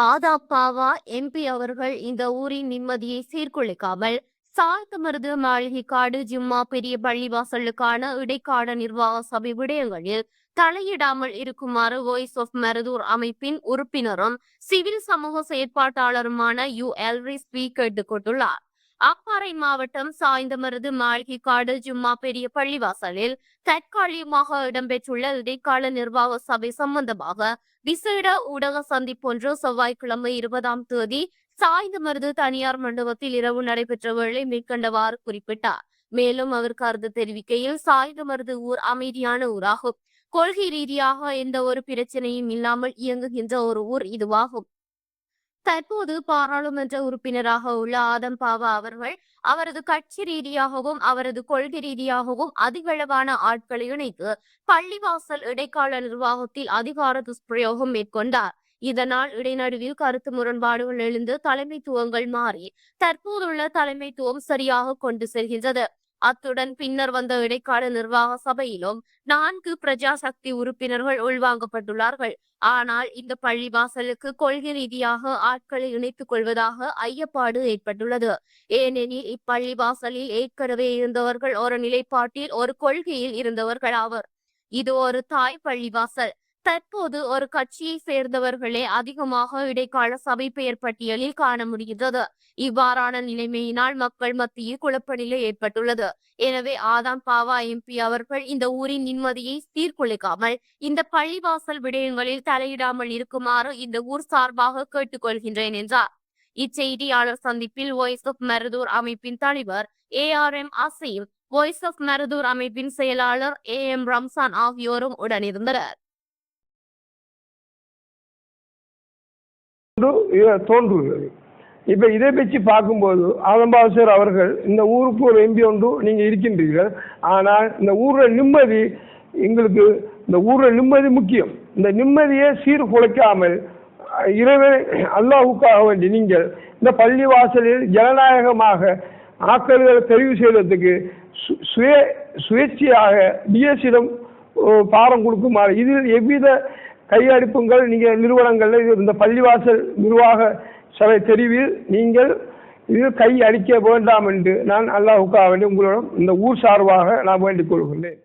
ஆதாப் பாவா MP அவர்கள் இந்த ஊரின் நிம்மதியை சீர்குலைக்காமல் சாய்ந்தமருது மாளிகைக்காடு ஜிம்மா பெரிய பள்ளிவாசலுக்கான இடைக்கால நிர்வாக சபை விடயங்களில் தலையிடாமல் இருக்குமாறு வாய்ஸ் ஆஃப் மருதூர் அமைப்பின் உறுப்பினரும் சிவில் சமூக செயற்பாட்டாளருமான எல்ரிஸ்வி கேட்டுக் கொண்டுள்ளார். அப்பாறை மாவட்டம் சாய்ந்தமருது மாளிகைக்காடு ஜும்மா பெரிய பள்ளிவாசலில் தற்காலிகமாக இடம்பெற்றுள்ள இடைக்கால நிர்வாக சபை சம்பந்தமாக விசேட ஊடக சந்திப்பொன்று செவ்வாய்க்கிழமை 20ஆம் தேதி சாய்ந்தமருது தனியார் மண்டபத்தில் இரவு நடைபெற்ற வேளை மேற்கண்டவாறு குறிப்பிட்டார். மேலும் அவர் கருத்து தெரிவிக்கையில், சாய்ந்தமருது ஊர் அமைதியான ஊராகும். கொள்கை ரீதியாக எந்த ஒரு பிரச்சனையும் இல்லாமல் இயங்குகின்ற ஒரு ஊர் இதுவாகும். தற்போது பாராளுமன்ற உறுப்பினராக உள்ள ஆதம் பாவா அவர்கள் அவரது கட்சி ரீதியாகவும் அவரது கொள்கை ரீதியாகவும் அதிகளவான ஆட்களை இணைத்து பள்ளிவாசல் இடைக்கால நிர்வாகத்தில் அதிகார துஷ்பிரயோகம் மேற்கொண்டார். இதனால் இடைநடுவில் கருத்து முரண்பாடுகள் எழுந்து தலைமைத்துவங்கள் மாறி தற்போதுள்ள தலைமைத்துவம் சரியாக கொண்டு செல்கின்றது. அத்துடன் பின்னர் வந்த இடைக்கால நிர்வாக சபையிலும் 4 பிரஜா சக்தி உறுப்பினர்கள் உள்வாங்கப்பட்டுள்ளார்கள். ஆனால் இந்த பள்ளிவாசலுக்கு கொள்கை ரீதியாக ஆட்களை இணைத்துக் கொள்வதாக ஐயப்பாடு ஏற்பட்டுள்ளது. ஏனெனில் இப்பள்ளிவாசலில் ஏற்கனவே இருந்தவர்கள் ஒரு நிலைப்பாட்டில் ஒரு கொள்கையில் இருந்தவர்கள் ஆவர். இது ஒரு தாய் பள்ளிவாசல். தற்போது ஒரு கட்சியை சேர்ந்தவர்களே அதிகமாக இடைக்கால சபை பெயர் பட்டியலில் காண முடிகின்றது. இவ்வாறான நிலைமையினால் மக்கள் மத்தியில் குழப்ப நிலை ஏற்பட்டுள்ளது. எனவே ஆதாம் பாவா எம்பி அவர்கள் இந்த ஊரின் நிம்மதியை சீர்குலைக்காமல் இந்த பள்ளிவாசல் விடயங்களில் தலையிடாமல் இருக்குமாறு இந்த ஊர் சார்பாக கேட்டுக்கொள்கின்றேன் என்றார். இச்செய்தியாளர் சந்திப்பில் வாய்ஸ் ஆஃப் மருதூர் அமைப்பின் தலைவர் ARM அசீம், வாய்ஸ் ஆஃப் மருதூர் அமைப்பின் செயலாளர் AM ரம்சான் ஆகியோரும் உடனிருந்தனர். தோன்றுகிறது. இப்ப இதை வச்சு பார்க்கும்போது ஆதம்பாவசர் அவர்கள் இந்த ஊருக்கு ஒரு எம்பி ஒன்று நீங்க இருக்கின்றீர்கள். ஆனால் இந்த ஊர்ல நிம்மதி, எங்களுக்கு இந்த ஊர்ல நிம்மதி முக்கியம். இந்த நிம்மதியை சீர்குலைக்காமல் இறைவன் அல்லாஹுக்காக வேண்டி நீங்கள் இந்த பள்ளிவாசலில் ஜனநாயகமாக ஆக்கல்களை தெரிவு செய்வதற்கு சுயேட்சையாக டிஎஸ்சிடம் பாரம் கொடுக்குமாறு, இதில் எவ்வித கையடிப்புங்கள் நீங்கள் நிறுவனங்கள்ல இந்த பள்ளிவாசல் நிர்வாக சபை தெரிவில் நீங்கள் இது கை அடிக்க வேண்டாம் என்று நான் அல்லாஹுக்காக வேண்டி உங்களிடம் இந்த ஊர் சார்பாக நான் வேண்டிக் கொள்கின்றேன்.